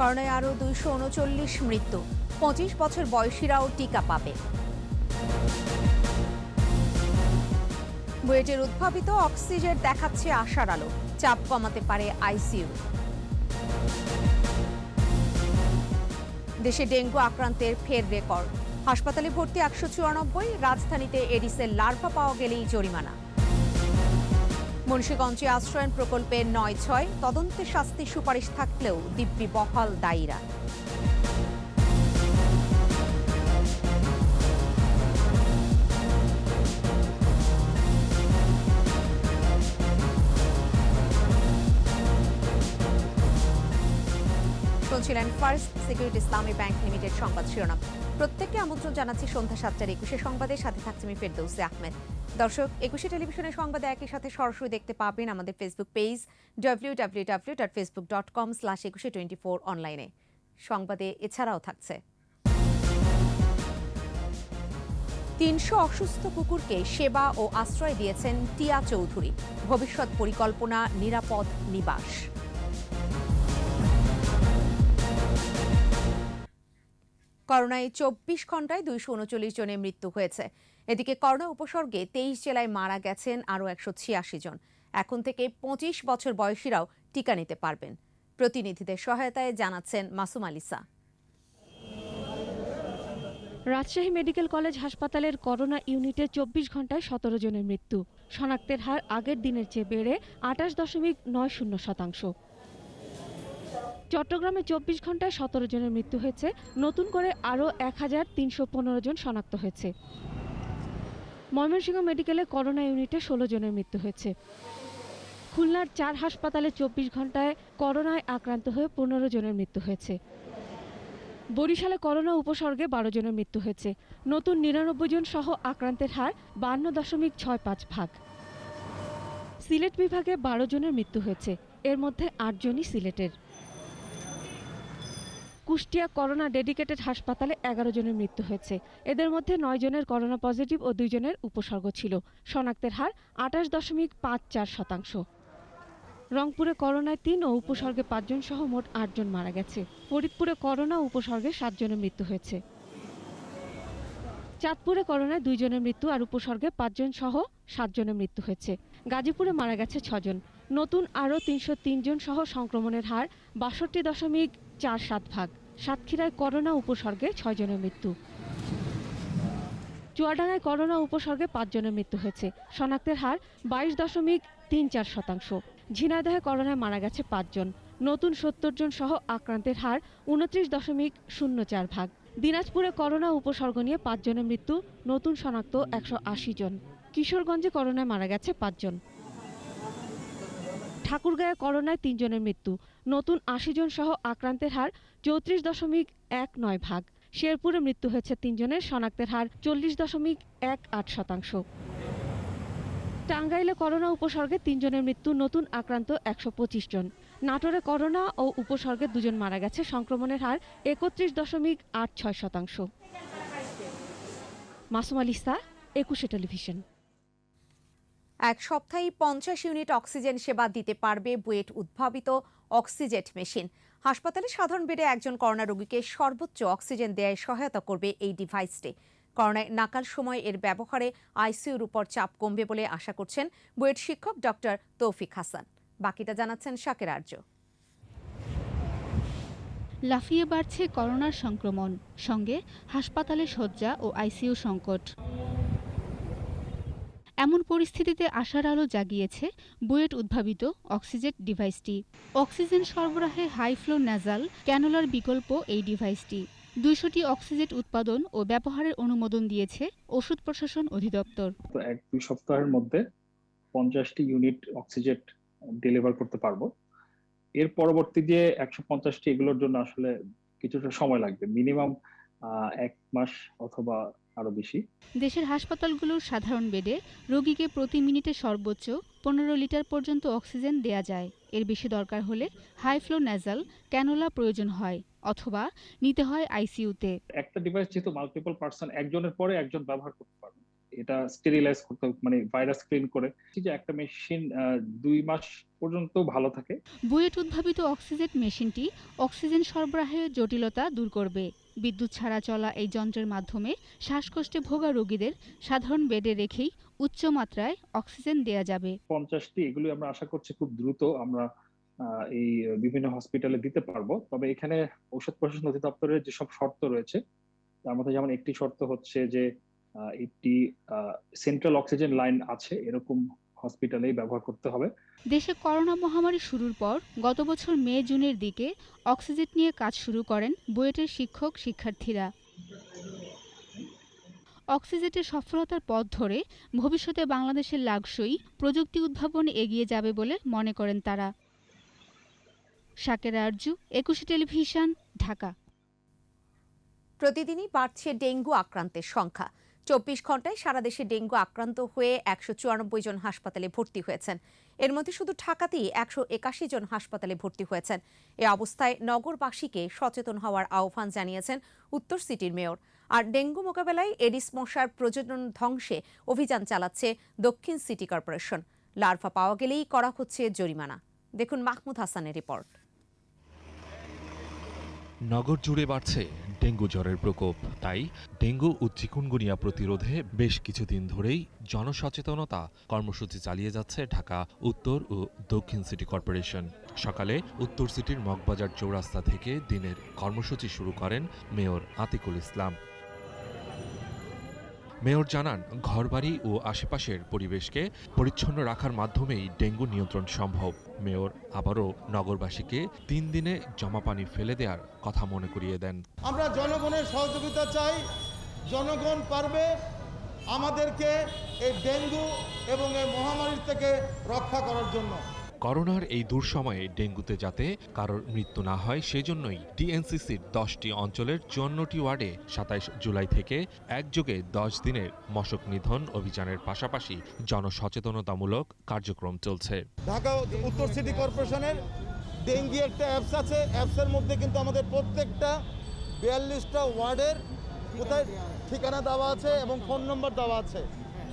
করোনায় আরও 239 মৃত্যু, 25 বছর বয়সীরাও টিকা পাবে। বুয়েটের উদ্ভাবিত অক্সিজেন দেখাচ্ছে আশার আলো, চাপ কমাতে পারে আইসিইউ। দেশে ডেঙ্গু আক্রান্তের ফের রেকর্ড, হাসপাতালে ভর্তি 194, রাজধানীতে এডিসের লার্ভা পাওয়া গেলেই জরিমানা। মুন্সিগঞ্জে আশ্রয়ণ প্রকল্পের 9/6 তদন্তে শাস্তির সুপারিশ থাকলেও দিব্যি বহাল দায়ীরা। শুনছিলেন ফার্স্ট সিকিউরিটি ইসলামী ব্যাংক লিমিটেড সংবাদ শিরোনাম। প্রত্যেককে আমন্ত্রণ জানাচ্ছি সন্ধ্যা 7:21 সংবাদের সাথে থাকছে আমি ফেরদৌসী আহমেদ। দর্শক, 21 টেলিভিশনের সংবাদে একই সাথে সরাসরি দেখতে পাবেন আমাদের ফেসবুক পেজ www.facebook.com/2124 অনলাইনে। সংবাদে এছাড়াও থাকছে 300 অসুস্থ কুকুরকে সেবা ও আশ্রয় দিয়েছেন টিয়া চৌধুরী, ভবিষ্যৎ পরিকল্পনা নিরাপদ নিবাস। করোনায় 24 ঘন্টায় 239 জনের মৃত্যু হয়েছে। এদিকে করোনা উপসর্গে 23 জেলায় মারা গেছেন আরও 186 জন। এখন থেকে 25 বছর বয়সীরাও টিকা নিতে পারবেন। প্রতিনিধিদের সহায়তায় জানাচ্ছেন মাসুম আলিসা। রাজশাহী মেডিকেল কলেজ হাসপাতালের করোনা ইউনিটে 24 ঘন্টায় 17 জনের মৃত্যু। শনাক্তের হার আগের দিনের চেয়ে বেড়ে 28.90%। চট্টগ্রামে 24 ঘন্টায় 17 জনের মৃত্যু হয়েছে, নতুন করে আরও 1315 জন শনাক্ত হয়েছে। ময়মনসিংহ মেডিকেলে করোনা ইউনিটে 16 জনের মৃত্যু হয়েছে। খুলনার 4 হাসপাতালে 24 ঘন্টায় করোনায় আক্রান্ত হয়ে 15 জনের মৃত্যু হয়েছে। বরিশালে করোনা উপসর্গে 12 জনের মৃত্যু হয়েছে। নতুন 99 জন সহ আক্রান্তের হার 52.65%। সিলেট বিভাগে 12 জনের মৃত্যু হয়েছে, এর মধ্যে 8 জনই সিলেটের। কুষ্টিয়া করোনা ডেডিকেটেড হাসপাতালে 11 জনের মৃত্যু হয়েছে। এদের মধ্যে 9 জনের করোনা পজিটিভ ও 2 জনের উপসর্গ ছিল। শনাক্তের হার 28.54%। রংপুরে করোনায় 3 ও উপসর্গে 5 জন সহ মোট 8 জন মারা গেছে। ফরিদপুরে করোনা উপসর্গে 7 জনের মৃত্যু হয়েছে। চাঁদপুরে করোনায় 2 জনের মৃত্যু আর উপসর্গে 5 জন সহ 7 জনের মৃত্যু হয়েছে। গাজীপুরে মারা গেছে 6 জন। নতুন আরও 303 জন সহ সংক্রমণের হার 62.47%। সাতক্ষীরায় করোনা উপসর্গে 6 জনের মৃত্যু। চুয়াডাঙ্গায় করোনা উপসর্গে 5 জনের মৃত্যু হয়েছে। শনাক্তের হার 22.34%। ঝিনাইদহে করোনায় মারা গেছে 5 জন। নতুন 70 জন সহ আক্রান্তের হার 29.04%। দিনাজপুরে করোনা উপসর্গ নিয়ে 5 জনের মৃত্যু, নতুন শনাক্ত 180 জন। কিশোরগঞ্জে করোনায় মারা গেছে 5 জন। ঠাকুরগাঁয়ে করোনায় 3 জনের মৃত্যু, নতুন 80 জন সহ আক্রান্তের হার 34.19%। শেরপুরে মৃত্যু হয়েছে 3 জনের, শনাক্তের হার 40.18%। টাঙ্গাইলে করোনা উপসর্গে 3 জনের মৃত্যু, নতুন আক্রান্ত 125 জন। নাটোরে করোনা ও উপসর্গে 2 জন মারা গেছে, সংক্রমণের হার 31.86%। মাসুম আলিসা, 21 টেলিভিশন। এক সপ্তাহে 50 ইউনিট অক্সিজেন সেবা দিতে পারবে বুয়েট উদ্ভাবিত অক্সিজেট মেশিন। হাসপাতালে সাধারণ বেডে একজন করোনা রোগীকে সর্বোচ্চ অক্সিজেন দেয়ায় সহায়তা করবে এই ডিভাইসটি। করোনায় নাকাল সময় এর ব্যবহারে আইসিইউর উপর চাপ কমবে বলে আশা করছেন বুয়েট শিক্ষক ডক্টর তৌফিক হাসান। বাকিটা জানাচ্ছেন শাকের আর্য। লাফিয়ে বাড়ছে করোনার সংক্রমণ, সঙ্গে হাসপাতালে শয্যা ও আইসিইউ সংকট। এমন পরিস্থিতিতে আশার আলো জাগিয়েছে বুয়েট উদ্ভাবিত অক্সিজেট ডিভাইসটি। অক্সিজেন সরবরাহে হাই ফ্লো ন্যাজাল ক্যানুলার বিকল্প এই ডিভাইসটি। 200টি অক্সিজেট উৎপাদন ও ব্যবহারের অনুমোদন দিয়েছে ওষুধ প্রশাসন অধিদপ্তর। 1-2 সপ্তাহের মধ্যে 50টি ইউনিট অক্সিজেট ডেলিভার করতে পারবো। এর পরবর্তী যে 150টি, এগুলোর জন্য আসলে কিছুটা সময় লাগবে, মিনিমাম 1 মাস অথবা আরো বেশি। দেশের হাসপাতালগুলোর সাধারণ বেডে রোগীকে প্রতি মিনিটে সর্বোচ্চ 15 লিটার পর্যন্ত অক্সিজেন দেয়া যায়। এর বেশি দরকার হলে হাই ফ্লো ন্যাজাল ক্যানুলা প্রয়োজন হয় অথবা নিতে হয় আইসিইউতে। একটা ডিভাইস যেহেতু মাল্টিপল পারসন, একজনের পরে একজন ব্যবহার করতে পারবে, এটা স্টেরিলাইজ করতে হবে, মানে ভাইরাস স্ক্রিন করে যে একটা মেশিন 2 মাস পর্যন্ত ভালো থাকে। বুয়েট উদ্ভাবিত অক্সিজেন মেশিনটি অক্সিজেন সরবরাহের জটিলতা দূর করবে। বিদ্যুৎ ছাড়া চলা এই যন্ত্রের মাধ্যমে শ্বাসকষ্টে ভোগা রোগীদের সাধারণ বেডে রেখেই উচ্চ মাত্রায় অক্সিজেন দেয়া যাবে। 50টি এগুলো আমরা আশা করছি খুব দ্রুত আমরা এই বিভিন্ন হসপিটালে দিতে পারবো। তবে এখানে ঔষধ প্রশাসন অধিদপ্তরের যেসব শর্ত রয়েছে তার মধ্যে যেমন একটি শর্ত হচ্ছে যে একটি সেন্ট্রাল অক্সিজেন লাইন আছে এরকম হসপিটালেই ব্যবহার করতে হবে। দেশে করোনা মহামারী শুরুর পর গত বছর মে জুনের দিকে অক্সিজেন নিয়ে কাজ শুরু করেন বুয়েটের শিক্ষক শিক্ষার্থীরা। অক্সিজেনের সফলতার পথ ধরে ভবিষ্যতে বাংলাদেশের লাগসই প্রযুক্তি উদ্ভাবনে এগিয়ে যাবে বলে মনে করেন তারা। শাকেরা আরজু, 21 টেলিভিশন, ঢাকা। প্রতিদিনই বাড়ছে ডেঙ্গু আক্রান্তের সংখ্যা। 24 ঘন্টায় সারা দেশে ডেঙ্গু আক্রান্ত হয়ে 194 জন হাসপাতালে ভর্তি হয়েছেন। এর মধ্যে শুধু ঢাকাতেই 181 জন হাসপাতালে ভর্তি হয়েছেন। এ অবস্থায় নগরবাসীকে সচেতন হওয়ার আহ্বান জানিয়েছেন উত্তর সিটির মেয়র। আর ডেঙ্গু মোকাবেলায় এডিস মশার প্রজনন ধ্বংসে অভিযান চালাচ্ছে দক্ষিণ সিটি কর্পোরেশন। লার্ভা পাওয়া গেলেই করা হচ্ছে জরিমানা। দেখুন মাহমুদ হাসানের রিপোর্ট। নগর জুড়ে বাড়ছে ডেঙ্গু জ্বরের প্রকোপ। তাই ডেঙ্গু ও চিকুনগুনিয়া প্রতিরোধে বেশ কিছুদিন ধরেই জনসচেতনতা কর্মসূচি চালিয়ে যাচ্ছে ঢাকা উত্তর ও দক্ষিণ সিটি কর্পোরেশন। সকালে উত্তর সিটির মগবাজার চৌরাস্তা থেকে দিনের কর্মসূচি শুরু করেন মেয়র আতিকুল ইসলাম। মেয়র জানান, ঘরবাড়ি ও আশেপাশের পরিবেশকে পরিচ্ছন্ন রাখার মাধ্যমেই ডেঙ্গু নিয়ন্ত্রণ সম্ভব। মেয়র আবারও নগরবাসীকে 3 দিনে জমা পানি ফেলে দেওয়ার কথা মনে করিয়ে দেন। আমরা জনগণের সহযোগিতা চাই। জনগণ পারবে আমাদেরকে এই ডেঙ্গু এবং এই মহামারী থেকে রক্ষা করার জন্য। করোনার এই দুঃসময়ে ডেঙ্গুতে যাতে কারোর মৃত্যু না হয় সেজন্যই ডিএনসিসির 10টি অঞ্চলের 54টি ওয়ার্ডে 27 জুলাই থেকে একযোগে 10 দিনের মশক নিধন অভিযানের পাশাপাশি জনসচেতনতামূলক কার্যক্রম চলছে। ঢাকা উত্তর সিটি কর্পোরেশনের ডেঙ্গি একটা অ্যাপস আছে। অ্যাপসের মধ্যে কিন্তু আমাদের প্রত্যেকটা 42টা ওয়ার্ডের কোথায় ঠিকানা দেওয়া আছে এবং ফোন নম্বর দেওয়া আছে।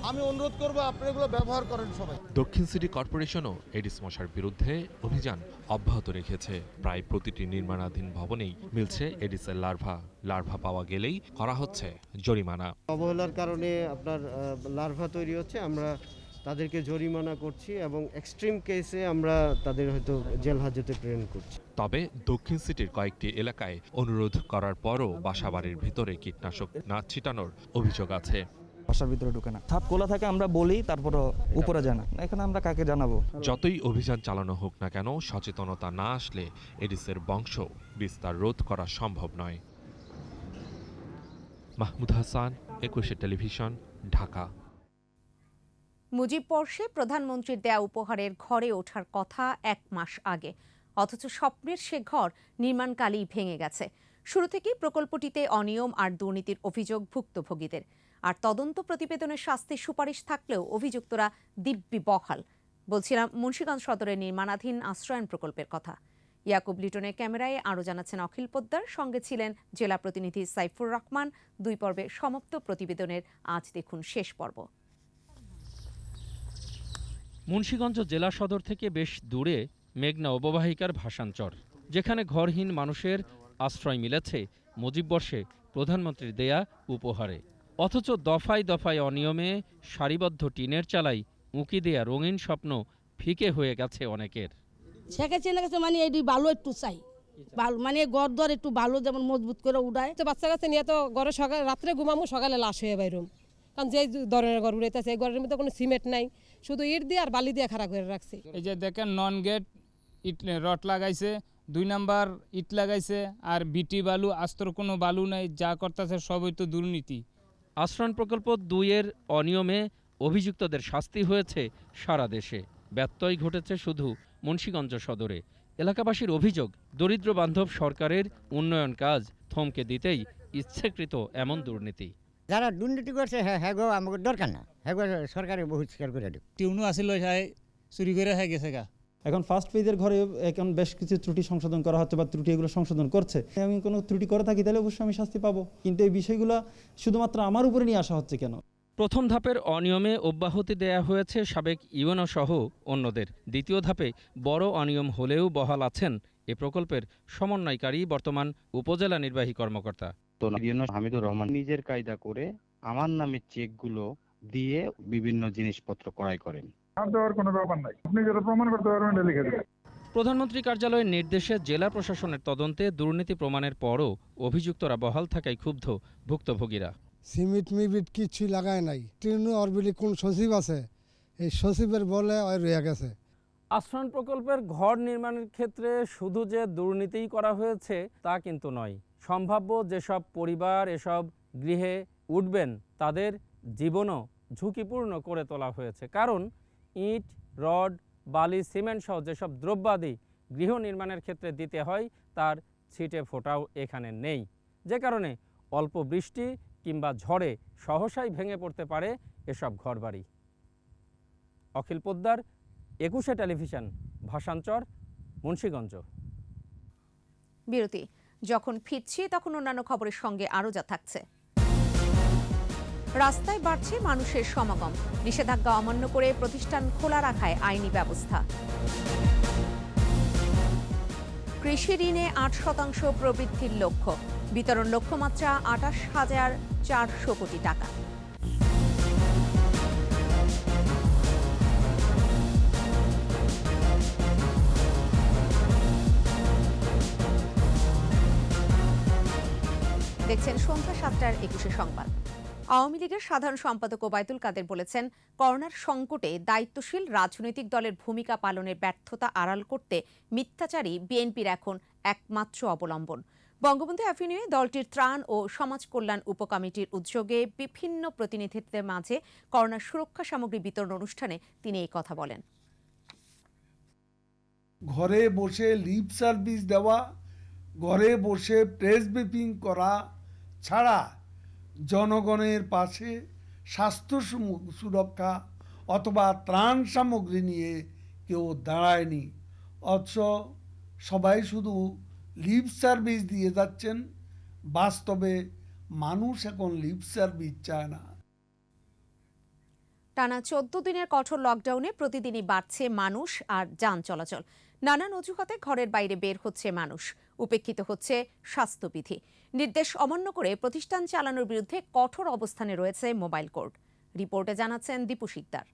আমি অনুরোধ করব আপনারা এগুলো ব্যবহার করেন সবাই। দক্ষিণ সিটি কর্পোরেশনও এডিস মশার বিরুদ্ধে অভিযান অব্যাহত রেখেছে। প্রায় প্রতিটি নির্মাণাধীন ভবনেই মিলছে এডিসের লার্ভা পাওয়া গেলেই করা হচ্ছে জরিমানা। অবহেলার কারণে আপনার লার্ভা তৈরি হচ্ছে, আমরা তাদেরকে জরিমানা করছি এবং এক্সট্রিম কেসে আমরা তাদের হয়তো জেল হাজতে প্রেরণ করছি। তবে দক্ষিণ সিটির কয়েকটি এলাকায় অনুরোধ করার পরও বাসাবাড়ির ভিতরে কীটনাশক না ছিটানোর অভিযোগ আছে। বাসার ভিতরে ঢুকে না, ছাদ খোলা থাকে, আমরা বলি, তারপরও উপরে যায় না। এখানে আমরা কাকে জানাবো? যতই অভিযান চালানো হোক না কেন, সচেতনতা না আসলে এডিসের বংশ বিস্তার রোধ করা সম্ভব নয়। মাহমুদ হাসান, 21 টেলিভিশন, ঢাকা। মুজিব বর্ষে প্রধানমন্ত্রীর দেয়া উপহারের ঘরে ওঠার কথা 1 মাস আগে, অথচ স্বপ্নের সে ঘর নির্মাণকালেই ভেঙে গেছে। শুরু থেকেই প্রকল্পটিতে অনিয়ম আর দুর্নীতির অভিযোগ ভুক্তভোগীদের। আর তদন্ত প্রতিবেদনের শাস্তির সুপারিশ থাকলেও অভিযুক্তরা দিব্যি বহাল। বলছিলাম মুন্সিগঞ্জ সদরের নির্মাণাধীন আশ্রয়ন প্রকল্পের কথা। ইয়াকুব লিটনের ক্যামেরায় আরও জানাচ্ছেন অখিল পোদ্দার, সঙ্গে ছিলেন জেলা প্রতিনিধি সাইফুর রহমান। 2 পর্বে সমাপ্ত প্রতিবেদনের আজ দেখুন শেষ পর্ব। মুন্সিগঞ্জ জেলা সদর থেকে বেশ দূরে মেঘনা অববাহিকার ভাসানচর, যেখানে ঘরহীন মানুষের আশ্রয় মিলেছে মুজিব বর্ষে প্রধানমন্ত্রীর দেয়া উপহারে। অথচ দফায় দফায় অনিয়মে সারিবদ্ধ টিনের চালাই উঁকি দেয়া রঙিন স্বপ্ন ফিকে হয়ে গেছে অনেকের। শেখের কাছে মানে এই ভালো একটু চাই, ভালো মানে ঘর দর একটু ভালো, যেমন মজবুত করে উঠায়। বাচ্চা কাছে নিয়ে তো ঘরে সকালে রাত্রে ঘুমামো, সকালে লাশ হয়ে বাইরম। কারণ যে ধরনের ঘর উড়াইতেছে এই ঘরের মধ্যে কোনো সিমেন্ট নাই, শুধু ইট দিয়ে আর বালি দিয়ে খাড়া করে রাখছি। এই যে দেখেন নন গেট ইট রড লাগাইছে, 2 নাম্বার ইট লাগাইছে, আর বিটি বালু আস্তর কোনো বালু নাই, যা করতেছে সবই তো দুর্নীতি। আশ্রয়ণ প্রকল্প 2-এর অনিয়মে অভিযুক্তদের শাস্তি হয়েছে সারা দেশে, ব্যত্যয় ঘটেছে শুধু মুন্সিগঞ্জ সদরে। এলাকাবাসীর অভিযোগ, দরিদ্র বান্ধব সরকারের উন্নয়ন কাজ থমকে দিতেই ইচ্ছাকৃত এমন দুর্নীতি। যারা দুর্নীতি করছে হ্যাঁ আমাকে দরকার না, হ্যাঁ সরকারে বহিষ্কার করে দেব। টিউনু আসিল চুরি করে হয়ে গেছে গা। এখন ফার্স্ট পেজের ঘরে এখন বেশ কিছু ত্রুটি সংশোধন করা হচ্ছে বা ত্রুটি এগুলো সংশোধন করছে। আমি কোনো ত্রুটি করে থাকি তাহলে অবশ্যই আমি শাস্তি পাবো, কিন্তু এই বিষয়গুলো শুধুমাত্র আমার উপরে নিয়ে আসা হচ্ছে কেন? প্রথম ধাপের অনিয়মে অব্যাহতি দেয়া হয়েছে সাবেক ইউএনও সহ অন্যদের। দ্বিতীয় ধাপে বড় অনিয়ম হলেও বহাল আছেন এ প্রকল্পের সমন্বয়কারী বর্তমান উপজেলা নির্বাহী কর্মকর্তা। তো হামিদুর রহমান নিজের কায়দা করে আমার নামে চেকগুলো দিয়ে বিভিন্ন জিনিসপত্র ক্রয় করেন। কোনো ব্যাপার নাই, আপনি যেটা প্রমাণ করতে পারবেন লিখে দেবেন। প্রধানমন্ত্রী কার্যালয়ের নির্দেশে জেলা প্রশাসনের তদন্তে দুর্নীতি প্রমাণের পরও অভিযুক্তরা বহাল থাকায় ক্ষুব্ধ ভুক্তভোগীরা। সিমিট মিবিট কিছুই লাগায় নাই। ট্রেনে অরবিলি কোন সচিব আছে, এই সচিবের বলে রয়ে গেছে। আশ্রয়ণ প্রকল্পের ঘর নির্মাণের ক্ষেত্রে শুধু যে দুর্নীতিই করা হয়েছে তা কিন্তু নয়। সম্ভাব্য যেসব পরিবার এসব গৃহে উঠবেন তাদের জীবনও ঝুঁকিপূর্ণ করে তোলা হয়েছে। কারণ ইট, রড, বালি, সিমেন্ট সহ যেসব দ্রব্যাদি গৃহ নির্মাণের ক্ষেত্রে দিতে হয় তার ছিটে ফোঁটাও এখানে নেই, যে কারণে অল্প বৃষ্টি কিংবা ঝড়ে সহসাই ভেঙে পড়তে পারে এসব ঘরবাড়ি। অখিল পোদ্দার, ২১শে টেলিভিশন, ভাষাঞ্চর, মুন্সিগঞ্জ। বিরতি। যখন ফিরছি তখন অন্যান্য খবরের সঙ্গে আরও যা থাকছে। রাস্তায় বাড়ছে মানুষের সমাগম, নিষেধাজ্ঞা অমান্য করে প্রতিষ্ঠান খোলা রাখায় আইনি ব্যবস্থা। কৃষি ঋণে ৮% প্রবৃদ্ধির লক্ষ্য, বিতরণ লক্ষ্যমাত্রা ২৮,৪০০ কোটি টাকা। দেখছেন সন্ধ্যা ৭টার ২১শে সংবাদ। আওয়ামী লীগের সাধারণ সম্পাদক ওবায়দুল কাদের বলেছেন, করোনার সংকটে দায়িত্বশীল রাজনৈতিক দলের ভূমিকা পালনের ব্যর্থতা আড়াল করতে মিথ্যাচারী বিএনপির এখন একমাত্র অবলম্বন। বঙ্গবন্ধু অ্যাভিনিউয়ে দলটির ত্রাণ ও সমাজ কল্যাণ উপকমিটির উদ্যোগে বিভিন্ন প্রতিনিধিত্বের মাঝে করোনা সুরক্ষা সামগ্রী বিতরণ অনুষ্ঠানে তিনি এই কথা বলেন। ঘরে বসে লিপ সার্ভিস দেওয়া, ঘরে বসে প্রেস ব্রিফিং করা ছাড়া জনগণের পাশে স্বাস্থ্য সুরক্ষা অথবা ত্রাণ সামগ্রী নিয়ে কেউ দাঁড়ায়নি। অথচ সবাই শুধু লিপ সার্ভিস দিয়ে যাচ্ছেন, বাস্তবে মানুষ এখন লিপ সার্ভিস চায় না। টানা ১৪ দিনের কঠোর লকডাউনে প্রতিদিনই বাড়ছে মানুষ আর যান চলাচল। নানান অজুহাতে ঘরের বাইরে বের হচ্ছে মানুষ, উপেক্ষিত হচ্ছে স্বাস্থ্যবিধি। নির্দেশ অমান্য করে প্রতিষ্ঠান চালানোর বিরুদ্ধে কঠোর অবস্থানে রয়েছে মোবাইল কোর্ট। রিপোর্টে জানাচ্ছেন দীপু শিকদার।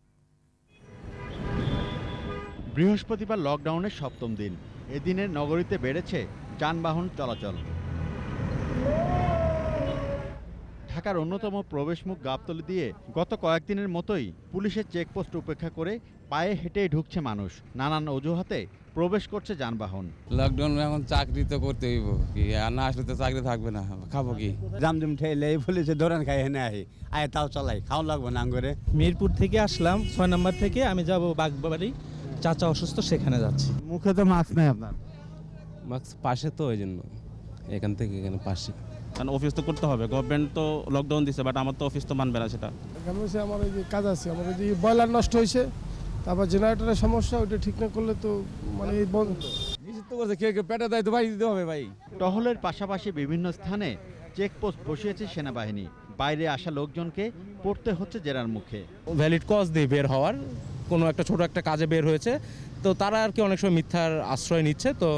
বৃহস্পতিবার লকডাউনের ৭ম দিন। এদিনের নগরীতে বেড়েছে যানবাহন চলাচল। ঢাকার অন্যতম প্রবেশমুখ গাবতলী দিয়ে গত কয়েকদিনের মতোই পুলিশের চেকপোস্ট উপেক্ষা করে পায়ে হেঁটেই ঢুকছে মানুষ। নানান অজুহাতে প্রবেশ করছে যানবাহন। লকডাউন এখন চাকরি তো করতে হইব, কি আর না আসলে তো চাকরি থাকবে না, খাবো কি? জামজুম ঠেলে পুলিশে দৌড়ান খাই হেনে আহি আয় তাও চালাই, খাওয়া লাগবে না করে। মিরপুর থেকে আসলাম, ৬ নম্বর থেকে আমি যাব বাগবাড়ি, চাচা অসুস্থ সেখানে যাচ্ছি। মুখে তো মাস্ক নাই আপনার? মাস্ক পাশে তো ওই জন্য এখান থেকে এখানে পাশে। কারণ অফিস তো করতে হবে, গভর্নমেন্ট তো লকডাউন দিচ্ছে, বাট আমার তো অফিস তো মানবে না সেটা। আমার ওই যে কাজ আছে, আমার ওই যে বয়লার নষ্ট হয়েছে, তারপর জেনারেটরের সমস্যা, ওইটা ঠিক না করলে তো মানে নিষিদ্ধ করছে, কে পেটে দেয় তো ভাই দিতে হবে ভাই। টহলের পাশাপাশি বিভিন্ন স্থানে চেকপোস্ট বসিয়েছে সেনাবাহিনী। বাইরে আসা লোকজনকে পড়তে হচ্ছে জেরার মুখে। ভ্যালিড কজ দিয়ে বের হওয়ার, কোনো একটা ছোট একটা কাজে বের হয়েছে, তো তারা আর কি অনেক সময় মিথ্যার আশ্রয় নিচ্ছে। তো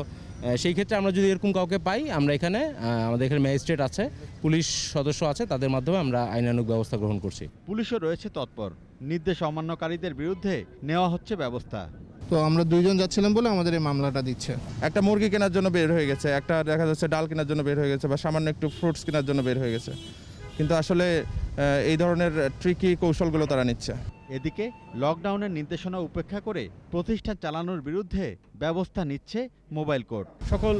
সেই ক্ষেত্রে আমরা যদি এরকম কাউকে পাই, আমরা এখানে আমাদের এখানে ম্যাজিস্ট্রেট আছে, পুলিশ সদস্য আছে, তাদের মাধ্যমে আমরা আইনানুগ ব্যবস্থা গ্রহণ করছি। পুলিশও রয়েছে তৎপর। নির্দেশ অমান্যকারীদের বিরুদ্ধে নেওয়া হচ্ছে ব্যবস্থা। তো আমরা দুইজন যাচ্ছিলাম বলে আমাদের এই মামলাটা দিচ্ছে। একটা মুরগি কেনার জন্য বের হয়ে গেছে, একটা দেখা যাচ্ছে ডাল কেনার জন্য বের হয়ে গেছে, বা সামান্য একটু ফ্রুটস কেনার জন্য বের হয়ে গেছে, কিন্তু আসলে এই ধরনের ট্রিকি কৌশলগুলো তারা নিচ্ছে। এদিকে লকডাউনের নির্দেশনা উপেক্ষা করে প্রতিষ্ঠান চালানোর বিরুদ্ধে ব্যবস্থা নিচ্ছে মোবাইল কোর্ট। সকল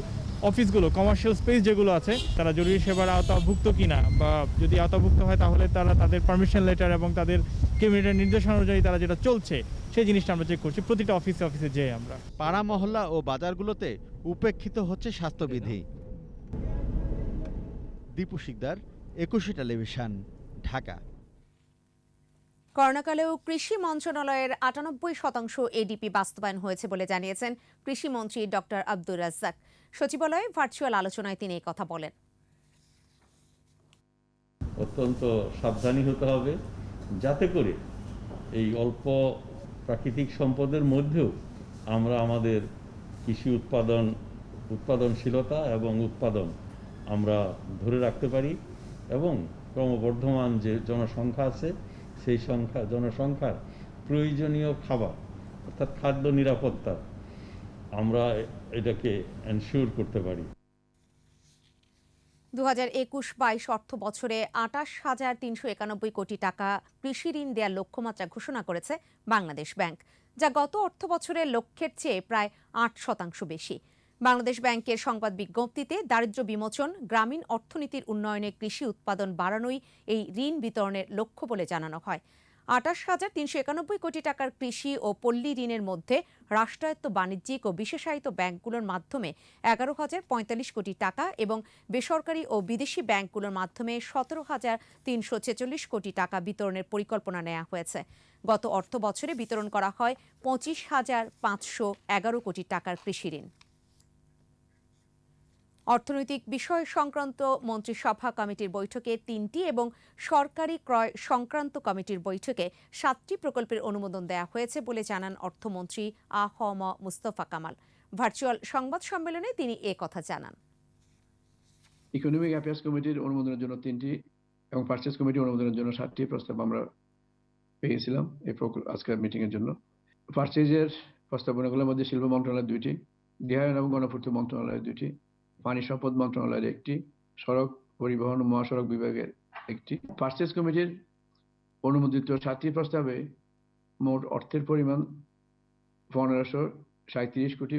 অফিসগুলো, কমার্শিয়াল স্পেস যেগুলো আছে, তারা জরুরি সেবার আওতাভুক্ত কিনা, বা যদি আওতাভুক্ত হয় তাহলে তারা তাদের পারমিশন লেটার এবং তাদের ক্যাবিনেটের নির্দেশনা অনুযায়ী তারা যেটা চলছে সেই জিনিসটা আমরা চেক করছি প্রতিটা অফিসে যেয়ে। আমরা পাড়া মহল্লা ও বাজারগুলোতে উপেক্ষিত হচ্ছে স্বাস্থ্যবিধি। দীপু শিকদার, ২১শে টেলিভিশন, ঢাকা। করোনাকালেও কৃষি মন্ত্রণালয়ের ৯৮% এডিপি বাস্তবায়ন হয়েছে বলে জানিয়েছেন কৃষিমন্ত্রী ডক্টর আব্দুর রাজ্জাক। সচিবালয়ে ভার্চুয়াল আলোচনায় তিনি এই কথা বলেন। অত্যন্ত সাবধানী হতে হবে যাতে করে এই অল্প প্রাকৃতিক সম্পদের মধ্যেও আমরা আমাদের কৃষি উৎপাদনশীলতা এবং উৎপাদন আমরা ধরে রাখতে পারি এবং ক্রমবর্ধমান যে জনসংখ্যা আছে সেই জনসংখ্যার প্রয়োজনীয় খাবার অর্থাৎ খাদ্য নিরাপত্তা আমরা এটাকে এনশিওর করতে পারি। 2021-22 অর্থ বছরে 28,391 কোটি টাকা কৃষি ঋণ দেওয়ার লক্ষ্যমাত্রা ঘোষণা করেছে বাংলাদেশ ব্যাংক, যা গত অর্থ বছরের লক্ষ্যের চেয়ে প্রায় 8% বেশি। বাংলাদেশ ব্যাংকের সংবাদ বিজ্ঞপ্তিতে দারিদ্র্য বিমোচন, গ্রামীণ অর্থনীতির উন্নয়নে কৃষি উৎপাদন বাড়ানোই এই ঋণ বিতরণের লক্ষ্য বলে জানানো হয়। 28,391 কোটি টাকার কৃষি ও পল্লী ঋণের মধ্যে রাষ্ট্রায়ত্ত বাণিজ্যিক ও বিশেষায়িত ব্যাংকগুলোর মাধ্যমে 11,045 কোটি টাকা এবং বেসরকারি ও বিদেশি ব্যাংকগুলোর মাধ্যমে 17,346 কোটি টাকা বিতরণের পরিকল্পনা নেওয়া হয়েছে। গত অর্থ বছরে বিতরণ করা হয় 25,511 কোটি টাকার কৃষি ঋণ। অর্থনৈতিক বিষয় সংক্রান্ত মন্ত্রিসভা কমিটির বৈঠকে 3টি এবং সরকারি ক্রয় সংক্রান্ত কমিটির বৈঠকে 7টি প্রকল্পের অনুমোদন দেওয়া হয়েছে বলে জানান অর্থমন্ত্রী আ.হ.ম মুস্তফা কামাল। ভার্চুয়াল সংবাদ সম্মেলনে তিনি কথা জানান। ইকোনমিক অ্যাফেয়ার্স কমিটির অনুমোদনের জন্য 3টি এবং পারচেজ কমিটির অনুমোদনের জন্য 7টি প্রস্তাব আমরা পেয়েছিলাম এই আজকের মিটিং এর জন্য। পারচেজের প্রস্তাবনাগুলোর মধ্যে শিল্প মন্ত্রণালয়ের 2টি, গৃহায়ন এবং গণপূর্ত মন্ত্রণালয়ের 2টি, পানি সম্পদ মন্ত্রণালয়ের 1টি, সড়ক পরিবহন ও মহাসড়ক বিভাগের 1টি। পারচেজ কমিটির অনুমোদিত 7টি প্রস্তাবে মোট অর্থের পরিমাণ 1537 কোটি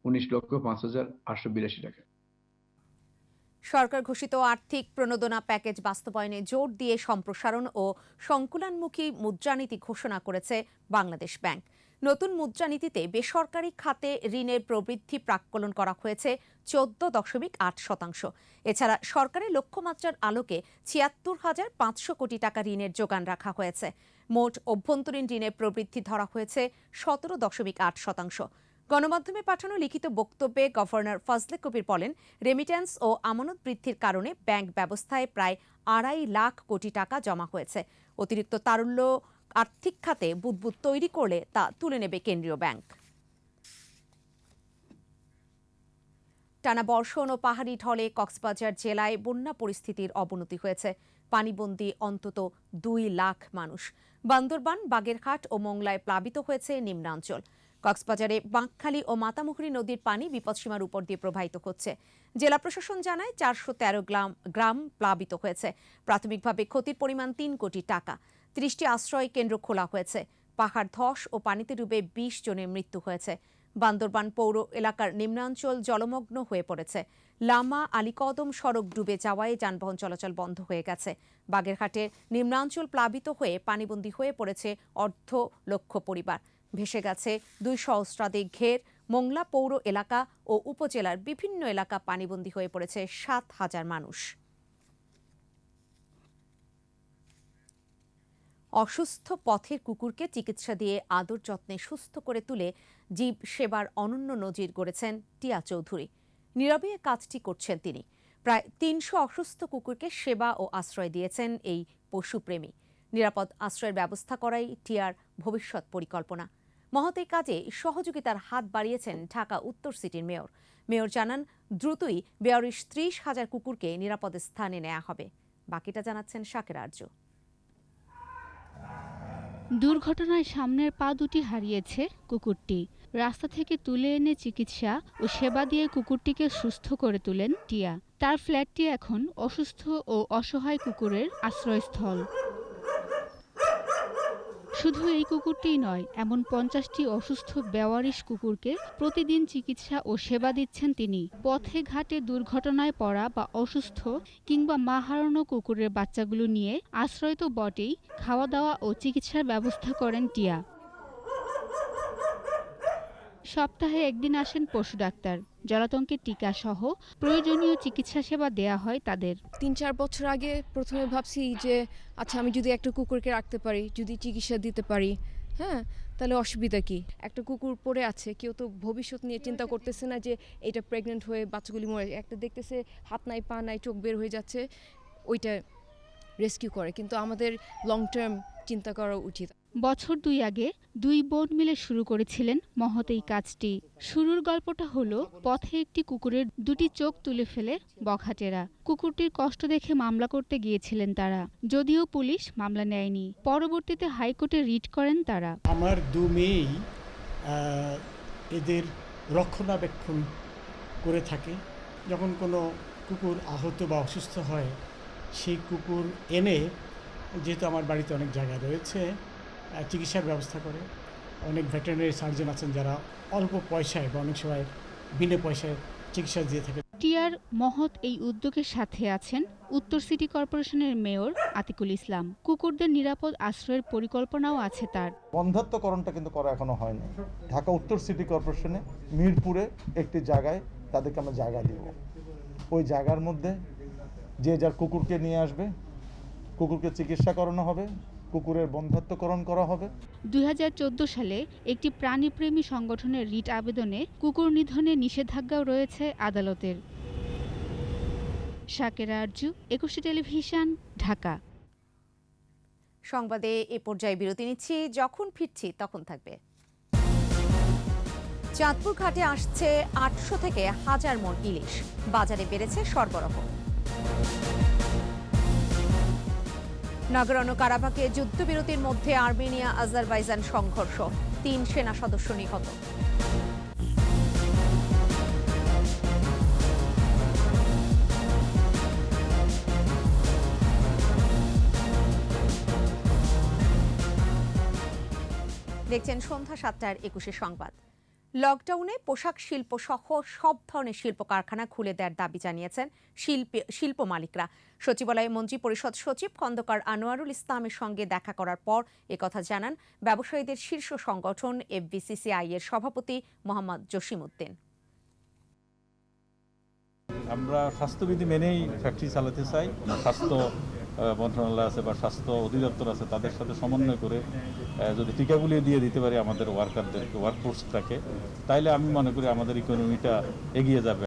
19,05,882 টাকা। সরকার ঘোষিত আর্থিক প্রণোদনা প্যাকেজ বাস্তবায়নে জোর দিয়ে সম্প্রসারণ ও সংকুলানমুখী মুদ্রানীতি ঘোষণা করেছে বাংলাদেশ ব্যাংক। নতুন মুদ্রানীতিতে বেসরকারি খাতে ঋণের প্রবৃদ্ধি প্রাক্কলন করা হয়েছে 14.8%। এছাড়া সরকারের লক্ষ্যমাত্রার আলোকে 76,500 কোটি টাকা ঋণের যোগান রাখা হয়েছে। মোট অভ্যন্তরীণ ঋণের প্রবৃদ্ধি ধরা হয়েছে 17.8%। গণমাধ্যমে পাঠানো লিখিত বক্তব্যে গভর্নর ফজলে কবির বলেন, রেমিট্যান্স ও আমানত বৃদ্ধির কারণে ব্যাংক ব্যবস্থায় প্রায় 2.5 লাখ কোটি টাকা জমা হয়েছে। অতিরিক্ত তারল্য আর্থিক খাতে বুদবুদ তৈরি করলে তা তুলে নেবে কেন্দ্রীয় ব্যাংক। টানা বর্ষণ ও পাহাড়ি ঢলে কক্সবাজার জেলায় বন্যা পরিস্থিতির অবনতি হয়েছে। পানিবন্দী অন্তত 2 লাখ মানুষ। বান্দরবান, বাগেরহাট ও মোংলায় প্লাবিত হয়েছে নিম্নাঞ্চল। কক্সবাজারে বাঁকখালী ও মাতামুহুরী নদীর পানি বিপদসীমার উপর দিয়ে প্রবাহিত হচ্ছে। জেলা প্রশাসন জানায় 413 গ্রাম প্লাবিত হয়েছে। প্রাথমিকভাবে ক্ষতির পরিমাণ 3 কোটি টাকা। 30টি আশ্রয় কেন্দ্র খোলা হয়েছে। পাহাড় ধস ও পানিতে ডুবে 20 জনের মৃত্যু হয়েছে। বান্দরবান পৌর এলাকার নিম্নাঞ্চল জলমগ্ন হয়ে পড়েছে। লামা আলীকদম সড়ক ডুবে যাওয়ায় যানবাহন চলাচল বন্ধ হয়ে গেছে। বাগেরহাটের নিম্নাঞ্চল প্লাবিত হয়ে পানিবন্দী হয়ে পড়েছে 1.5 লক্ষ পরিবার। ভেসে গেছে 2 সহস্রাধিক ঘের। মোংলা পৌর এলাকা ও উপজেলার বিভিন্ন এলাকা পানিবন্দী হয়ে পড়েছে 7,000 মানুষ। অসুস্থ পথের কুকুরকে চিকিৎসা দিয়ে আদর যত্নে সুস্থ করে তুলে জীব সেবার অনন্য নজির গড়েছেন টিয়া চৌধুরী। নীরবে কাজটি করছেন তিনি। প্রায় 300 অসুস্থ কুকুরকে সেবা ও আশ্রয় দিয়েছেন এই পশুপ্রেমী। নিরাপদ আশ্রয়ের ব্যবস্থা করাই টিয়ার ভবিষ্যৎ পরিকল্পনা। মহৎ এই কাজে সহযোগিতার হাত বাড়িয়েছেন ঢাকা উত্তর সিটির মেয়র। মেয়র জানান, দ্রুতই 30,000 কুকুরকে নিরাপদ স্থানে নেওয়া হবে। বাকিটা জানাচ্ছেন শাকের আরজু। দুর্ঘটনায় সামনের পা দুটি হারিয়েছে কুকুরটি। রাস্তা থেকে তুলে এনে চিকিৎসা ও সেবা দিয়ে কুকুরটিকে সুস্থ করে তোলেন টিয়া। তার ফ্ল্যাটটি এখন অসুস্থ ও অসহায় কুকুরের আশ্রয়স্থল। শুধু এই কুকুরটিই নয়, এমন 50টি অসুস্থ বেওয়ারিশ কুকুরকে প্রতিদিন চিকিৎসা ও সেবা দিচ্ছেন তিনি। পথে ঘাটে দুর্ঘটনায় পড়া বা অসুস্থ কিংবা মা হারানো কুকুরের বাচ্চাগুলো নিয়ে আশ্রয় তো বটেই, খাওয়া দাওয়া ও চিকিৎসার ব্যবস্থা করেন টিয়া। সপ্তাহে একদিন আসেন পশু ডাক্তার। জলাতঙ্কের টিকা সহ প্রয়োজনীয় চিকিৎসা সেবা দেয়া হয় তাদের। 3-4 বছর আগে প্রথমে ভাবছি যে আচ্ছা আমি যদি একটা কুকুরকে রাখতে পারি, যদি চিকিৎসা দিতে পারি, হ্যাঁ তাহলে অসুবিধা কি। একটা কুকুর পড়ে আছে, কেউ তো ভবিষ্যৎ নিয়ে চিন্তা করতেছে না যে এটা প্রেগনেন্ট হয়ে বাচ্চাগুলি মরে। একটা দেখতেছে হাত নাই, পা নাই, চোখ বের হয়ে যাচ্ছে, ওইটা রেস্কিউ করে, কিন্তু আমাদের লং টার্ম চিন্তা করা উচিত। বছর 2 আগে 2 বোন মিলে শুরু করেছিলেন মহৎ এই কাজটি। শুরুর গল্পটা হলো পথে একটি কুকুরের 2টি চোখ তুলে ফেলে বখাটেরা। কুকুরটির কষ্ট দেখে মামলা করতে গিয়েছিলেন তারা, যদিও পুলিশ মামলা নেয়নি। পরবর্তীতে হাইকোর্টে রিট করেন তারা। আমার 2 মেয়েই এদের রক্ষণাবেক্ষণ করে থাকে। যখন কোনো কুকুর আহত বা অসুস্থ হয়, সেই কুকুর এনে, যেহেতু আমার বাড়িতে অনেক জায়গা রয়েছে, চিকিৎসার ব্যবস্থা করে। অনেক ভেটেরিনারি সার্জন আছেন যারা অল্প পয়সায় বা অনেক সময় বিনা পয়সায় চিকিৎসা দিয়ে থাকে। টিআর মহৎ এই উদ্যোগের সাথে আছেন উত্তর সিটি কর্পোরেশনের মেয়র আতিকুল ইসলাম। কুকুরদের নিরাপদ আশ্রয়ের পরিকল্পনাও আছে তার। বন্ধ্যাত্বকরণটা কিন্তু করা এখনো হয়নি। ঢাকা উত্তর সিটি কর্পোরেশনে মিরপুরে একটি জায়গায় তাদেরকে আমরা জায়গা দিব। ওই জায়গার মধ্যে যে যার কুকুরকে নিয়ে আসবে, কুকুরকে চিকিৎসা করানো হবে, কুকুরের বন্ধ্যাত্বকরণ করা হবে। 2014 সালে একটি প্রাণীপ্রেমী সংগঠনের রিট আবেদনে কুকুর নিধনে নিষেধাজ্ঞাও রয়েছে আদালতের। শাকেরা আরজু, 21 টেলিভিশন, ঢাকা। সংবাদে এ পর্যায়ে বিরতি নিচ্ছি, যখন ফিরছি তখন থাকবে। চাঁদপুর ঘাটে আসছে 800 থেকে 1000 মণ ইলিশ, বাজারে বেড়েছে সরবরাহ। নাগরণ কারাবাখে যুদ্ধবিরতির মধ্যে আর্মেনিয়া আজারবাইজান সংঘর্ষ, 3 সেনা সদস্য নিহত। দেখছেন সন্ধ্যা 7টার 21 সংবাদ। লকডাউনে পোশাক শিল্প সহ সব ধরনের শিল্প কারখানা খুলে দেওয়ার দাবি জানিয়েছেন শিল্প মালিকরা। সচিবালয়ে মন্ত্রী পরিষদ সচিব খন্দকার আনোয়ারুল ইসলামের সঙ্গে দেখা করার পর একথা জানান ব্যবসায়ীদের শীর্ষ সংগঠন এফবিসিসিআই এর সভাপতি মোহাম্মদ জসিম উদ্দিন। আমরা স্বাস্থ্যবিধি মেনেই ফ্যাক্টরি চালাতে চাই। স্বাস্থ্য মন্ত্রণালয় আছে বা স্বাস্থ্য অধিদপ্তর আছে, তাদের সাথে সমন্বয় করে যদি টিকাগুলি দিয়ে দিতে পারি আমাদের ওয়ার্কারদেরকে, ওয়ার্কফোর্সটাকে, তাইলে আমি মনে করি আমাদের ইকোনমিটা এগিয়ে যাবে।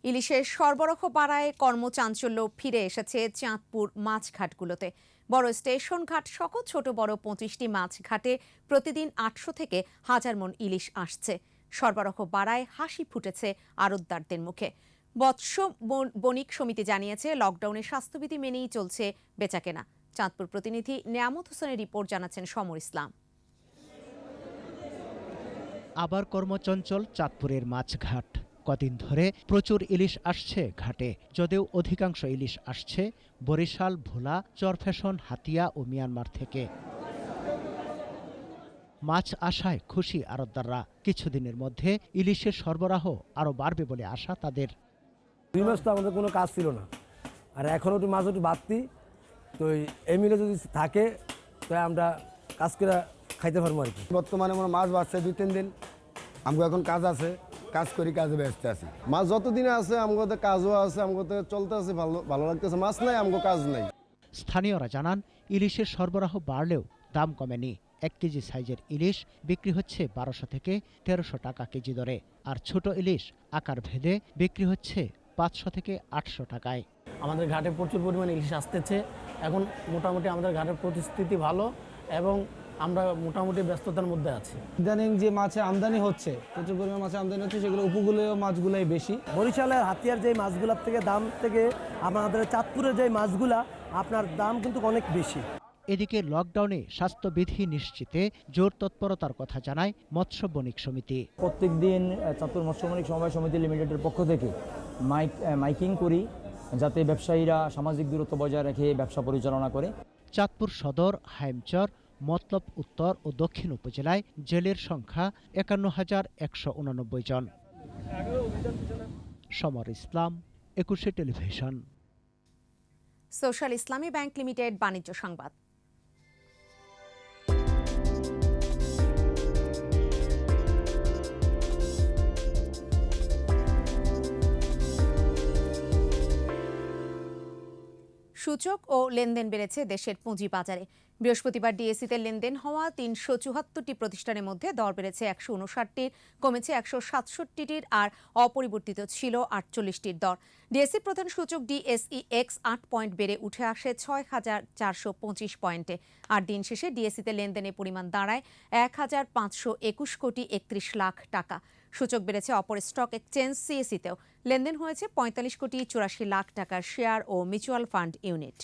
ইলিশের সরবরাহ বাড়ায় কর্মচাঞ্চল্য ফিরে এসেছে চাঁদপুর মাছঘাটগুলোতে। বড় স্টেশন ঘাট সহ ছোট বড় 25টি মাছঘাটে প্রতিদিন 800 থেকে 1000 মণ ইলিশ আসছে। সরবরাহ বাড়ায় হাসি ফুটেছে আড়তদারদের মুখে। মৎস্য বণিক সমিতি জানিয়েছে লকডাউনে স্বাস্থ্যবিধি মেনেই চলছে বেচাকেনা। চাঁদপুর প্রতিনিধি নিয়ামত হোসেনের রিপোর্ট জানাচ্ছেন সমর ইসলাম। আবার কর্মচঞ্চল চাঁদপুরের মাছঘাট। কদিন ধরে প্রচুর ইলিশ আসছে ঘাটে, যদিও অধিকাংশ ইলিশ আসছে বরিশাল, ভোলা, চরফ্যাশন, হাতিয়া ও মিয়ানমার থেকে। মাছ আসায় খুশি আড়তদাররা। কিছুদিনের মধ্যে ইলিশের সরবরাহ আরও বাড়বে বলে আশা তাদের। 2 মাস তো আমাদের কোনো কাজ ছিল না, আর এখন একটু মাছ একটু বাড়তি, তো এই মিলে যদি থাকে তো আমরা কাজ করে খাইতে পারবো আর কি। বর্তমানে আমার মাছ বাড়ছে 2-3 দিন, আমাকে এখন কাজ আছে, কাজ করি, কাজে ব্যস্ত আছি। মাছ যতদিনে আছে আমাদের কাজও আছে, আমাদের চলতে আছে, ভালো লাগতেছে। মাছ নাই, আমাকে কাজ নাই। স্থানীয়রা জানান ইলিশের সরবরাহ বাড়লেও দাম কমেনি। 1 কেজি সাইজের ইলিশ বিক্রি হচ্ছে 1200 থেকে 1300 টাকা কেজি দরে, আর ছোট ইলিশ আকার ভেদে বিক্রি হচ্ছে 500 থেকে 800 টাকায়। আমাদের ঘাটে প্রচুর পরিমাণে ইলিশ আসতেছে। এখন মোটামুটি আমাদের ঘাটের পরিস্থিতি ভালো এবং আমরা মোটামুটি ব্যস্ততার মধ্যে আছি। ইদানিং যে মাছের আমদানি হচ্ছে, প্রচুর পরিমাণ মাছের আমদানি হচ্ছে, সেগুলো উপকূলীয় মাছগুলোই বেশি। বরিশালের হাতিয়ার যে মাছগুলোর থেকে দাম থেকে আমাদের চাঁদপুরের যে মাছগুলা আপনার দাম কিন্তু অনেক বেশি। এদিকে লকডাউনে স্বাস্থ্যবিধি নিশ্চিতে জোর তৎপরতার কথা জানায় মৎস্য বণিক সমিতি। প্রত্যেক দিন চাঁদপুর মৎস্য বণিক সমবায় সমিতি লিমিটেডের পক্ষ থেকে মাইকিং করি, যাতে ব্যবসায়ীরা সামাজিক দূরত্ব বজায় রেখে ব্যবসা পরিচালনা করে। চাঁদপুর সদর, হাইমচর, মতলব উত্তর ও দক্ষিণ উপজেলায় জেলের সংখ্যা 51,189 জন। সমর ইসলাম, 21 টেলিভিশন। সোশ্যাল ইসলামী ব্যাংক লিমিটেড বাণিজ্য সংবাদ। সূচক ও লেনদেন বেড়েছে দেশের পুঁজিবাজারে। বৃহস্পতিবার ডিএসইতে লেনদেন হওয়া ৩৭৪টি প্রতিষ্ঠানের মধ্যে দর বেড়েছে ১৫৯টির, কমেছে ১৬৭টির আর অপরিবর্তিত ছিল ৪৮টির দর। ডিএসই প্রধান সূচক DSEX ৮ পয়েন্ট বেড়ে উঠে আসে ৬,৪২৫ পয়েন্টে। আর দিন শেষে ডিএসইতে লেনদেনের পরিমাণ দাঁড়ায় ১,৫২১ কোটি ৩১ লাখ টাকা। সূচক বেড়েছে অপর স্টক এক্সচেঞ্জ CSE-তেও। লেনদেন হয়েছে ৪৫ কোটি ৮৪ লাখ টাকার শেয়ার ও মিউচুয়াল ফান্ড ইউনিট।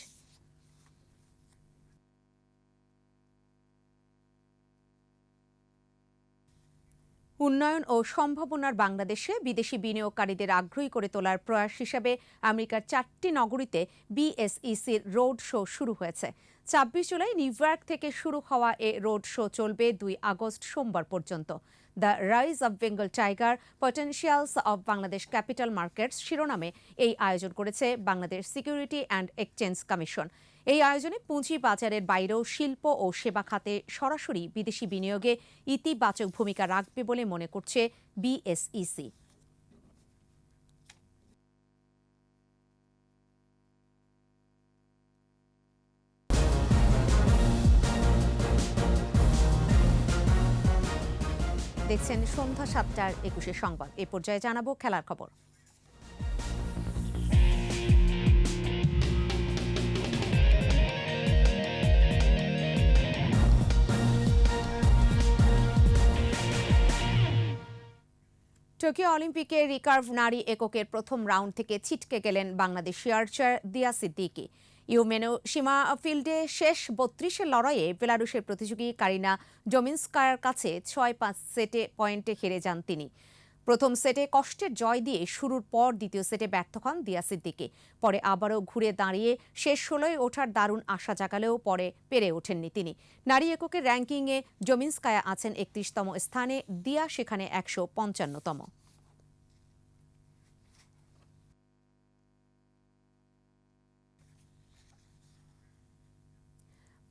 উন্নয়ন ও সম্ভাবনার বাংলাদেশে বিদেশি বিনিয়োগকারীদের আগ্রহী করে তোলার প্রয়াস হিসেবে আমেরিকার 4টি নগরীতে BSECর রোড শো শুরু হয়েছে। ২৬ জুলাই নিউ ইয়র্ক থেকে শুরু হওয়া এ রোড শো চলবে ২ আগস্ট সোমবার পর্যন্ত। The rise of Bengal tiger potentials of Bangladesh capital markets শিরোনামে এই আয়োজন করেছে Bangladesh security and exchange commission. এই আয়োজনে পুঁজি বাজারের বাইরেও শিল্প ও সেবা খাতে সরাসরি বিদেশি বিনিয়োগে ইতিবাচক ভূমিকা রাখবে বলে মনে করছে BSEC। দেখছেন সন্ধ্যা ৭টার ২১ সংবাদ। এ পর্যায়ে জানাবো খেলার খবর। টোকিও অলিম্পিকে রিকার্ভ নারী এককের প্রথম রাউন্ড থেকে ছিটকে গেলেন বাংলাদেশি আর্চার দিয়া সিদ্দিকি। ইউমেনো সীমা ফিল্ডে শেষ ৩২-এর লড়াইয়ে বেলারুশের প্রতিযোগী কারিনা ডোমিন্সকায়ার কাছে ৬-৫ সেটে পয়েন্টে হেরে যান তিনি। প্রথম সেটে কষ্টের জয় দিয়ে শুরুর পর দ্বিতীয় সেটে ব্যর্থ হন দিয়া সিদ্দিকি। পরে আবারও ঘুরে দাঁড়িয়ে শেষ ১৬-এ ওঠার দারুণ আশা জাগালেও পরে পেরে ওঠেননি তিনি। নারী এককের র্যাঙ্কিংয়ে ডোমিন্সকায়া আছেন ৩১তম স্থানে, দিয়া সেখানে ১৫৫তম।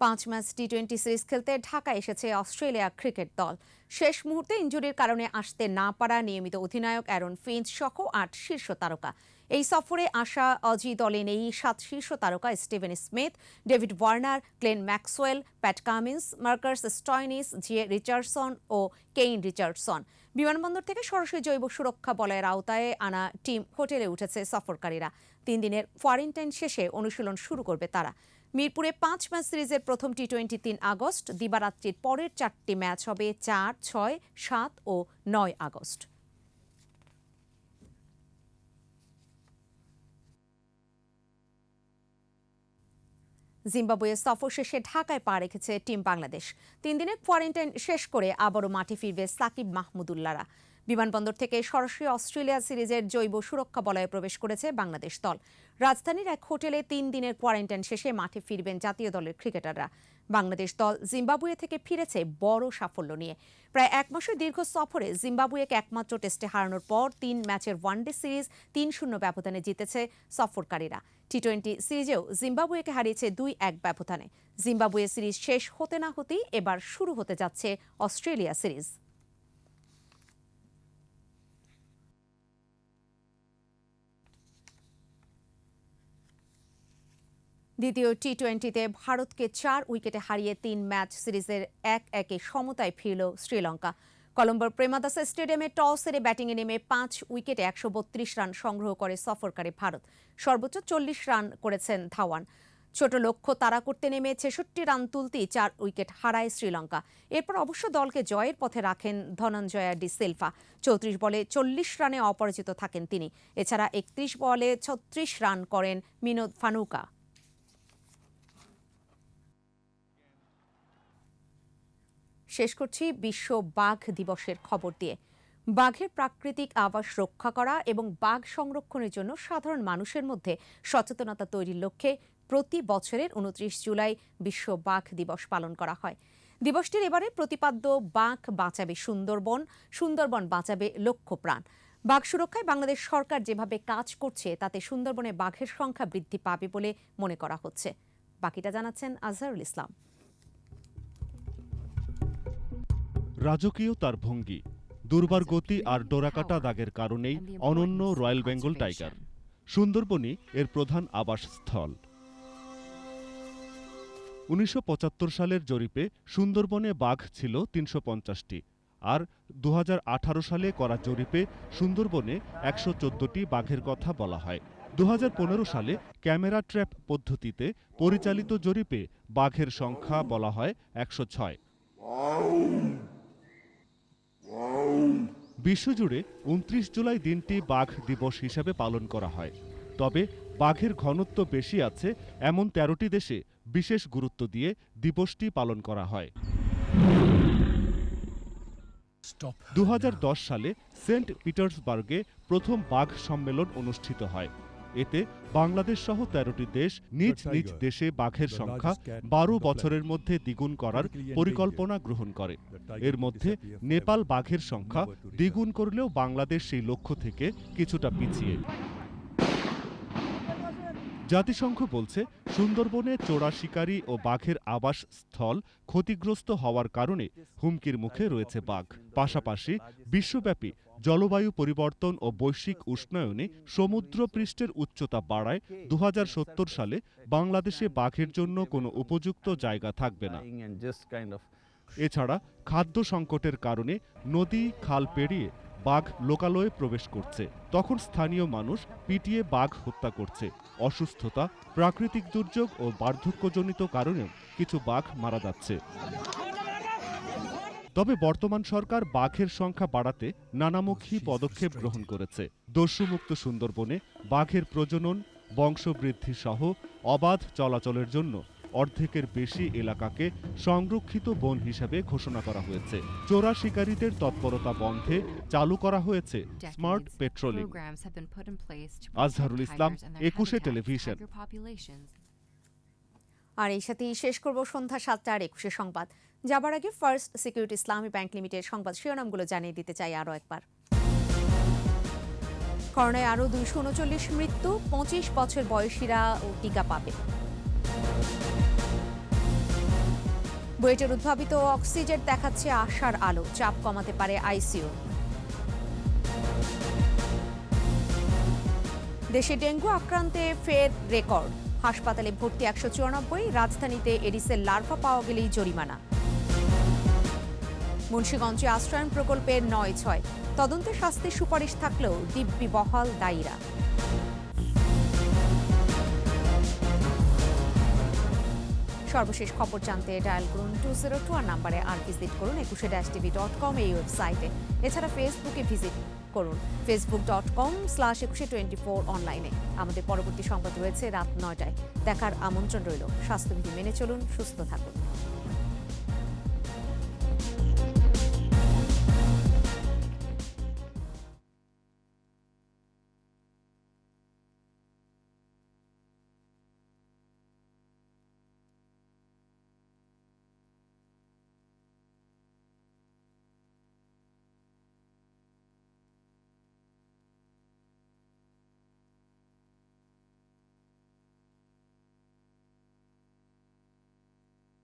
৫ ম্যাচ টি-20 সিরিজ খেলতে ঢাকা এসেছে অস্ট্রেলিয়া ক্রিকেট দল। শেষ মুহূর্তে ইনজুরির কারণে আসতে না পারা নিয়মিত অধিনায়ক অ্যারন ফিঞ্চ সহ ৮ শীর্ষ তারকা। এই সফরে আসা অজি দলে নেই ৭ শীর্ষ তারকা Steven Smith, David Warner, Glenn Maxwell, Pat Cummins, Marcus Stoinis, Jhye Richardson ও কেইন রিচার্ডসন। বিমানবন্দর থেকে সরাসরি জৈব সুরক্ষা বলয়ের আওতায় আনা টিম হোটেলে উঠেছে সফরকারীরা। ৩ দিনের কোয়ারেন্টাইন শেষে অনুশীলন শুরু করবে তারা। মিরপুরে ৫ ম্যাচ সিরিজের প্রথম টি-20 ৩ আগস্ট, দিবারাত্রির পরের ৪টি ম্যাচ হবে ৪, ৬, ৭ ও ৯ আগস্ট। জিম্বাবুয়ে সফর শেষে ঢাকায় পা রেখেছে টিম বাংলাদেশ। ৩ দিনের কোয়ারেন্টাইন শেষ করে আবারও মাঠে ফিরবে সাকিব মাহমুদুল্লাহরা। বিমানবন্দর থেকে সরাসরি অস্ট্রেলিয়া সিরিজের জৈব সুরক্ষা বলয়ে প্রবেশ করেছে বাংলাদেশ দল। রাজধানীর এক হোটেলে ৩ দিনের কোয়ারেন্টাইন শেষে মাঠে ফিরবেন জাতীয় দলের ক্রিকেটাররা। বাংলাদেশ দল জিম্বাবুয়ে থেকে ফিরেছে বড় সাফল্য নিয়ে। প্রায় ১ মাসের দীর্ঘ সফরে জিম্বাবুয়েকে একমাত্র টেস্টে হারানোর পর ৩ ম্যাচের ওয়ানডে সিরিজ ৩-০ ব্যবধানে জিতেছে সফরকারীরা। টি-20 সিরিজেও জিম্বাবুয়েকে হারিয়েছে ২-১ ব্যবধানে। জিম্বাবুয়ে সিরিজ শেষ হতে না হতেই এবার শুরু হতে যাচ্ছে অস্ট্রেলিয়া সিরিজ। দ্বিতীয় টি-20তে ভারতকে ৪ উইকেটে হারিয়ে ৩ ম্যাচ সিরিজের ১-১ সমতায় ফিরল শ্রীলঙ্কা। কলম্বোর প্রেমাদাসা স্টেডিয়ামে টস হেরে ব্যাটিংয়ে নেমে ৫ উইকেটে ১৩২ রান সংগ্রহ করে সফরকারী ভারত। সর্বোচ্চ ৪০ রান করেছেন ধাওয়ান। ছোট লক্ষ্য তাড়া করতে নেমে ৬৬ রান তুলতেই ৪ উইকেট হারায় শ্রীলঙ্কা। এরপর অবশ্য দলকে জয়ের পথে রাখেন ধনঞ্জয়া ডি সিলভা। ৩৪ বলে ৪০ রানে অপরাজিত থাকেন তিনি। এছাড়া ৩১ বলে ৩৬ রান করেন মিনোদ ফানুকা। শেষ করছি বিশ্ব বাঘ দিবসের খবর দিয়ে। বাঘের প্রাকৃতিক আবাস রক্ষা করা এবং বাঘ সংরক্ষণের জন্য সাধারণ মানুষের মধ্যে সচেতনতা তৈরির লক্ষ্যে প্রতি বছরের ২৯ জুলাই বিশ্ব বাঘ দিবস পালন করা হয়। দিবসটির এবারে প্রতিপাদ্য বাঘ বাঁচাবে সুন্দরবন, সুন্দরবন বাঁচাবে লক্ষ প্রাণ। বাঘ সুরক্ষায় বাংলাদেশ সরকার যেভাবে কাজ করছে তাতে সুন্দরবনে বাঘের সংখ্যা বৃদ্ধি পাবে বলে মনে করা হচ্ছে। বাকিটা জানাচ্ছেন আজহারুল ইসলাম। রাজকীয় তার ভঙ্গি, দুর্বার গতি আর ডোরাকাটা দাগের কারণেই অনন্য রয়্যাল বেঙ্গল টাইগার। সুন্দরবনই এর প্রধান আবাসস্থল। 1975 সালের জরিপে সুন্দরবনে বাঘ ছিল 350টি, আর 2018 সালে করা জরিপে সুন্দরবনে 114টি বাঘের কথা বলা হয়। 2015 সালে ক্যামেরা ট্র্যাপ পদ্ধতিতে পরিচালিত জরিপে বাঘের সংখ্যা বলা হয় 106। বিশ্বজুড়ে 29 জুলাই দিনটি বাঘ দিবস হিসেবে পালন করা হয়। তবে বাঘের ঘনত্ব বেশি আছে এমন 13টি দেশে বিশেষ গুরুত্ব দিয়ে দিবসটি পালন করা হয়। 2010 সালে সেন্ট পিটার্সবার্গে প্রথম বাঘ সম্মেলন অনুষ্ঠিত হয়। এতে বাংলাদেশ সহ 13টি দেশ নিজ নিজ দেশে বাঘের সংখ্যা 12 বছরের মধ্যে দ্বিগুণ করার পরিকল্পনা গ্রহণ করে। এর মধ্যে নেপাল বাঘের সংখ্যা দ্বিগুণ করলেও বাংলাদেশ সেই লক্ষ্য থেকে কিছুটা পিছিয়ে। জাতিসংঘ বলছে, সুন্দরবনে চোরা শিকারী ও বাঘের আবাস স্থল ক্ষতিগ্রস্ত হওয়ার কারণে হুমকির মুখে রয়েছে বাঘ। পাশাপাশি বিশ্বব্যাপী জলবায়ু পরিবর্তন ও বৈশ্বিক উষ্ণায়নে সমুদ্রপৃষ্ঠের উচ্চতা বাড়ায় 2070 সালে বাংলাদেশে বাঘের জন্য কোনো উপযুক্ত জায়গা থাকবে না। এছাড়া খাদ্য সংকটের কারণে নদী খাল পেরিয়ে বাঘ লোকালয়ে প্রবেশ করছে। তখন স্থানীয় মানুষ পিটিয়ে বাঘ হত্যা করছে। অসুস্থতা, প্রাকৃতিক দুর্যোগ ও বার্ধক্যজনিত কারণেও কিছু বাঘ মারা যাচ্ছে। তবে বর্তমান সরকার বাঘের সংখ্যা বাড়াতে নানামুখী পদক্ষেপ গ্রহণ করেছে। দস্যুমুক্ত সুন্দরবনে বাঘের প্রজনন, বংশবৃদ্ধি সহ অবাধ চলাচলের জন্য অর্ধেকের বেশি এলাকাকে সংরক্ষিত বন হিসেবে ঘোষণা করা হয়েছে। চোরা শিকারীদের তৎপরতা বন্ধে চালু করা হয়েছে smart patrolling. Azharul Islam, 21 television. আর এই সাথেই শেষ করব সন্ধ্যা 7টার 21 সংবাদ। যাবার আগে ফার্স্ট সিকিউরিটি ইসলামী ব্যাংক লিমিটেড সংবাদ শিরোনামগুলো জানিয়ে দিতে চাই আরও একবার। করোনায় আরও 239 মৃত্যু, 25 বছর বয়সীরা টিকা পাবে। বুয়েটের উদ্ভাবিত অক্সিজেন দেখাচ্ছে আশার আলো, চাপ কমাতে পারে আইসিইউ। দেশে ডেঙ্গু আক্রান্তে ফের রেকর্ড, হাসপাতালে ভর্তি 194, রাজধানীতে এডিসের লার্ভা পাওয়া গেলেই জরিমানা। মুন্সিগঞ্জে আশ্রয়ণ প্রকল্পের 9/6, তদন্তে শাস্তির সুপারিশ থাকলেও দিব্যি বহাল দায়ীরা। সর্বশেষ খবর জানতে ডায়াল করুন 202 নাম্বারে, আর ভিজিট করুন 21-tv.com এই ওয়েবসাইটে। এছাড়া ফেসবুকে ভিজিট করুন facebook.com/2124 অনলাইনে। আমাদের পরবর্তী সংবাদ রয়েছে রাত 9টায়। দেখার আমন্ত্রণ রইল। স্বাস্থ্যবিধি মেনে চলুন, সুস্থ থাকুন।